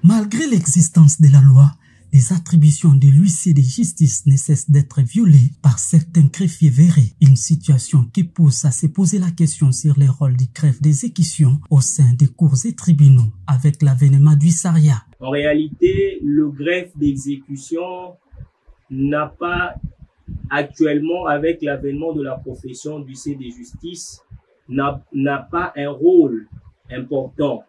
Malgré l'existence de la loi, les attributions de l'huissier de justice ne cessent d'être violées par certains greffiers vérés, une situation qui pousse à se poser la question sur le rôle du greffe d'exécution au sein des cours et tribunaux avec l'avènement du Sharia. En réalité, le greffe d'exécution n'a pas actuellement, avec l'avènement de la profession d'huissier de justice, n'a pas un rôle important.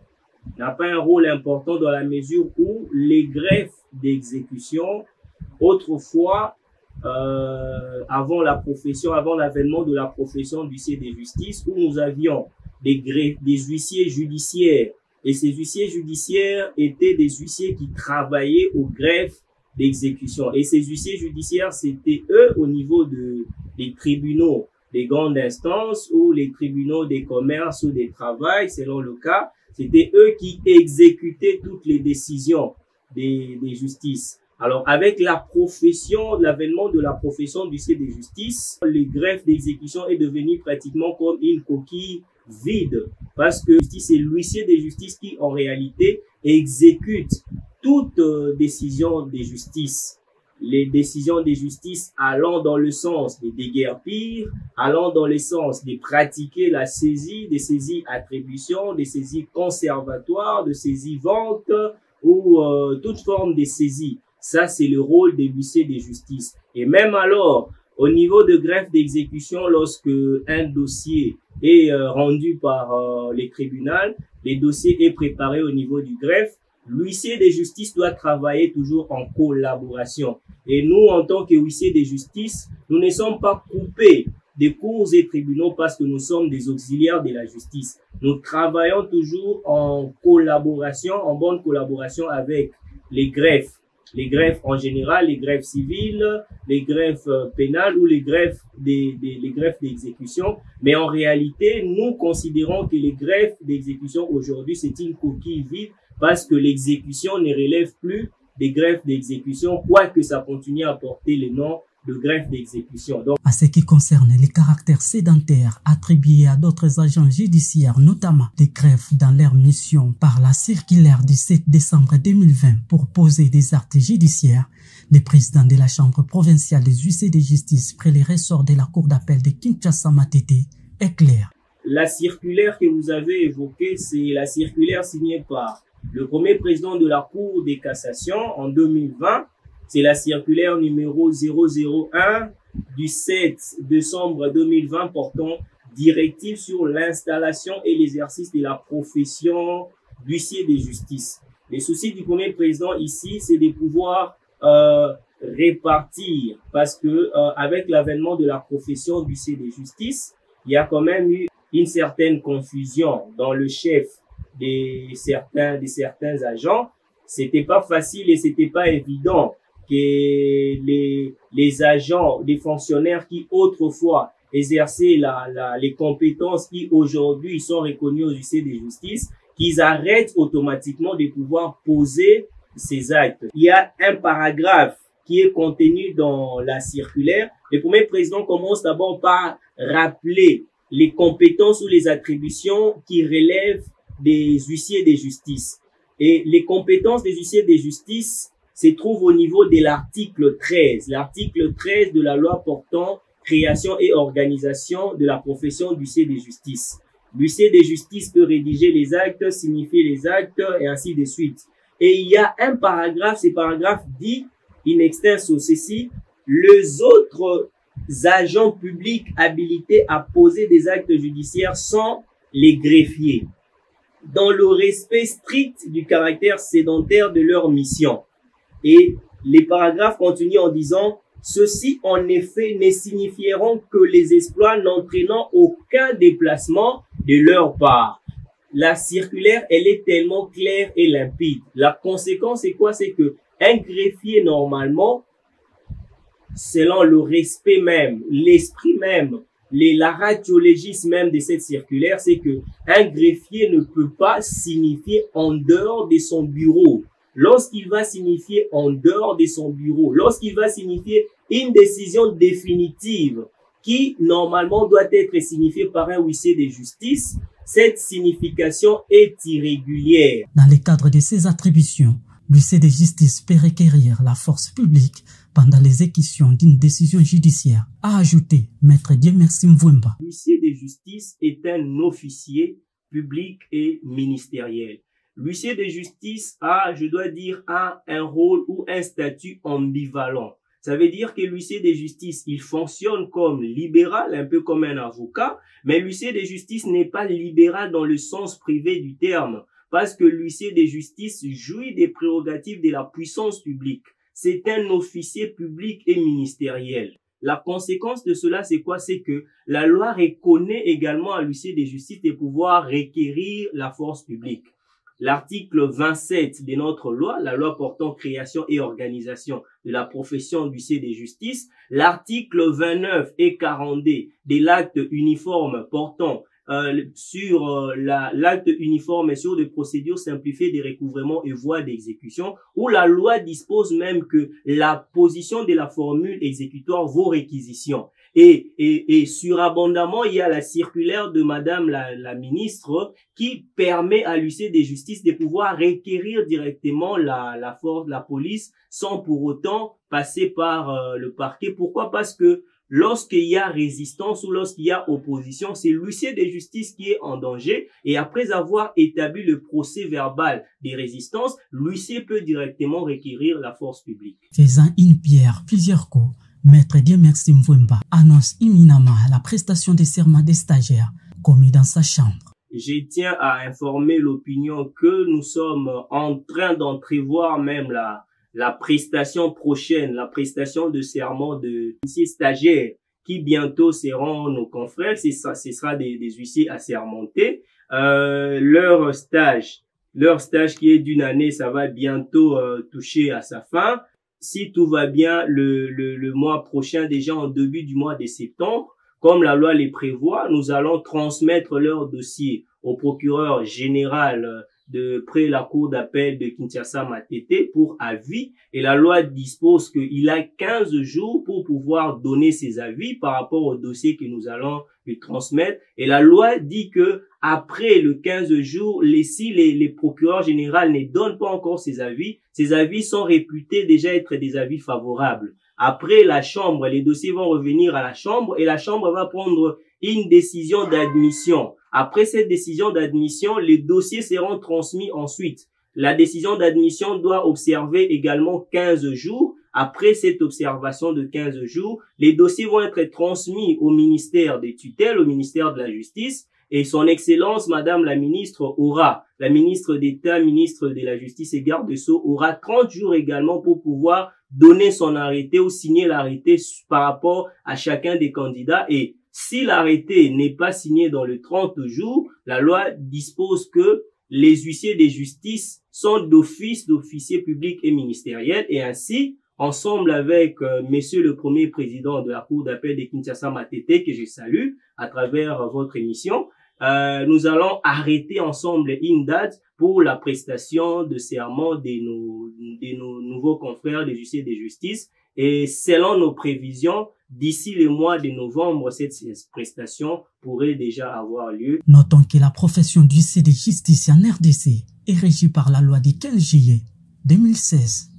N'a pas un rôle important dans la mesure où les greffes d'exécution, autrefois, avant l'avènement de la profession d'huissier de justice, où nous avions des huissiers judiciaires, et ces huissiers judiciaires étaient des huissiers qui travaillaient au greffe d'exécution. Et ces huissiers judiciaires, c'était eux au niveau des tribunaux des grandes instances ou les tribunaux des commerces ou des travails, selon le cas. C'était eux qui exécutaient toutes les décisions des justices. Alors, avec l'avènement de la profession d'huissier de justice, le greffe d'exécution est devenu pratiquement comme une coquille vide. Parce que c'est l'huissier de justice qui, en réalité, exécute toute décision de justice. Les décisions de justice allant dans le sens de déguerpir, allant dans le sens de pratiquer la saisie, des saisies attribution, des saisies conservatoires, de saisies vente ou toute forme de saisie. Ça, c'est le rôle des huissiers de justice. Et même alors, au niveau de greffe d'exécution, lorsque un dossier est rendu par les tribunaux, le dossier est préparé au niveau du greffe, l'huissier de justice doit travailler toujours en collaboration. Et nous, en tant que huissier de justice, nous ne sommes pas coupés des cours et tribunaux parce que nous sommes des auxiliaires de la justice. Nous travaillons toujours en collaboration, en bonne collaboration avec les greffes. Les greffes en général, les greffes civiles, les greffes pénales ou les greffes d'exécution. Mais en réalité, nous considérons que les greffes d'exécution aujourd'hui, c'est une coquille vide parce que l'exécution ne relève plus des greffes d'exécution, quoique ça continue à porter le nom de greffe d'exécution. Donc, à ce qui concerne les caractères sédentaires attribués à d'autres agents judiciaires, notamment des greffes dans leur mission par la circulaire du 7 décembre 2020 pour poser des actes judiciaires, le président de la Chambre provinciale des huissiers de justice près les ressorts de la Cour d'appel de Kinshasa-Matete est clair. La circulaire que vous avez évoquée, c'est la circulaire signée par le premier président de la Cour de cassation en 2020. C'est la circulaire numéro 001 du 7 décembre 2020 portant directive sur l'installation et l'exercice de la profession d'huissier de justice. Les soucis du premier président ici, c'est de pouvoir répartir, parce que avec l'avènement de la profession d'huissier de justice, il y a quand même eu une certaine confusion dans le chef de certains agents. C'était pas facile et c'était pas évident que les agents, les fonctionnaires qui autrefois exerçaient les compétences qui aujourd'hui sont reconnues aux huissiers de justice, qu'ils arrêtent automatiquement de pouvoir poser ces actes. Il y a un paragraphe qui est contenu dans la circulaire. Le premier président commence d'abord par rappeler les compétences ou les attributions qui relèvent des huissiers de justice. Et les compétences des huissiers de justice se trouvent au niveau de l'article 13. L'article 13 de la loi portant création et organisation de la profession d'huissier de justice. L'huissier de justice peut rédiger les actes, signifier les actes et ainsi de suite. Et il y a un paragraphe, ce paragraphe dit in extenso ceci: les autres agents publics habilités à poser des actes judiciaires sont les greffiers, dans le respect strict du caractère sédentaire de leur mission. Et les paragraphes continuent en disant: ceux-ci, en effet, ne signifieront que les exploits n'entraînant aucun déplacement de leur part. La circulaire, elle est tellement claire et limpide. La conséquence, c'est quoi? C'est que un greffier, normalement, selon le respect même, l'esprit même, la radiologisme même de cette circulaire, c'est que un greffier ne peut pas signifier en dehors de son bureau. Lorsqu'il va signifier en dehors de son bureau, lorsqu'il va signifier une décision définitive qui, normalement, doit être signifiée par un huissier de justice, cette signification est irrégulière. Dans le cadre de ces attributions, L'huissier de justice peut requérir la force publique pendant l'exécution d'une décision judiciaire, a ajouté Maître Dieu-Merci Mvwemba. L'huissier de justice est un officier public et ministériel. L'huissier de justice a, je dois dire, un rôle ou un statut ambivalent. Ça veut dire que l'huissier de justice, il fonctionne comme libéral, un peu comme un avocat, mais l'huissier de justice n'est pas libéral dans le sens privé du terme, parce que l'huissier de justice jouit des prérogatives de la puissance publique. C'est un officier public et ministériel. La conséquence de cela, c'est quoi? C'est que la loi reconnaît également à l'huissier de justice de pouvoir requérir la force publique. L'article 27 de notre loi, la loi portant création et organisation de la profession d'huissier de justice, l'article 29 et 42 de l'acte uniforme portant sur l'acte uniforme et sur des procédures simplifiées de recouvrement et voies d'exécution, où la loi dispose même que la position de la formule exécutoire vaut réquisition. Et surabondamment, il y a la circulaire de Madame la ministre qui permet à l'huissier de justice de pouvoir requérir directement la police sans pour autant passer par le parquet. Pourquoi? Parce que lorsqu'il y a résistance ou lorsqu'il y a opposition, c'est l'huissier de justice qui est en danger, et après avoir établi le procès verbal des résistances, l'huissier peut directement requérir la force publique. Faisant une pierre, plusieurs coups, Maître Dieu-Merci Mvwemba annonce imminemment la prestation des serments des stagiaires commis dans sa chambre. Je tiens à informer l'opinion que nous sommes en train d'entrevoir même la prestation prochaine, la prestation de serment de huissiers stagiaires qui bientôt seront nos confrères. Ce sera des huissiers assermentés. Leur stage qui est d'une année, ça va bientôt toucher à sa fin. Si tout va bien, le mois prochain, déjà en début du mois de septembre, comme la loi les prévoit, nous allons transmettre leur dossier au procureur général de près la cour d'appel de Kinshasa-Matete pour avis, et la loi dispose qu'il a 15 jours pour pouvoir donner ses avis par rapport au dossier que nous allons lui transmettre, et la loi dit que après le 15 jours, si les procureurs généraux ne donnent pas encore ses avis sont réputés déjà être des avis favorables. Après la chambre, les dossiers vont revenir à la chambre et la chambre va prendre une décision d'admission. Après cette décision d'admission, les dossiers seront transmis ensuite. La décision d'admission doit observer également 15 jours. Après cette observation de 15 jours, les dossiers vont être transmis au ministère des tutelles, au ministère de la Justice, et son Excellence, Madame la Ministre, la Ministre d'État, Ministre de la Justice et Garde des Sceaux, aura 30 jours également pour pouvoir donner son arrêté ou signer l'arrêté par rapport à chacun des candidats. Et si l'arrêté n'est pas signé dans les 30 jours, la loi dispose que les huissiers de justice sont d'officiers publics et ministériels, et ainsi, ensemble avec Monsieur le Premier Président de la Cour d'appel de Kinshasa-Matete, que je salue à travers votre émission, nous allons arrêter ensemble une date pour la prestation de serment de nos nouveaux confrères des huissiers de justice. Et selon nos prévisions, d'ici le mois de novembre, cette prestation pourrait déjà avoir lieu. Notons que la profession d'huissier de justice en RDC est régie par la loi du 15 juillet 2016.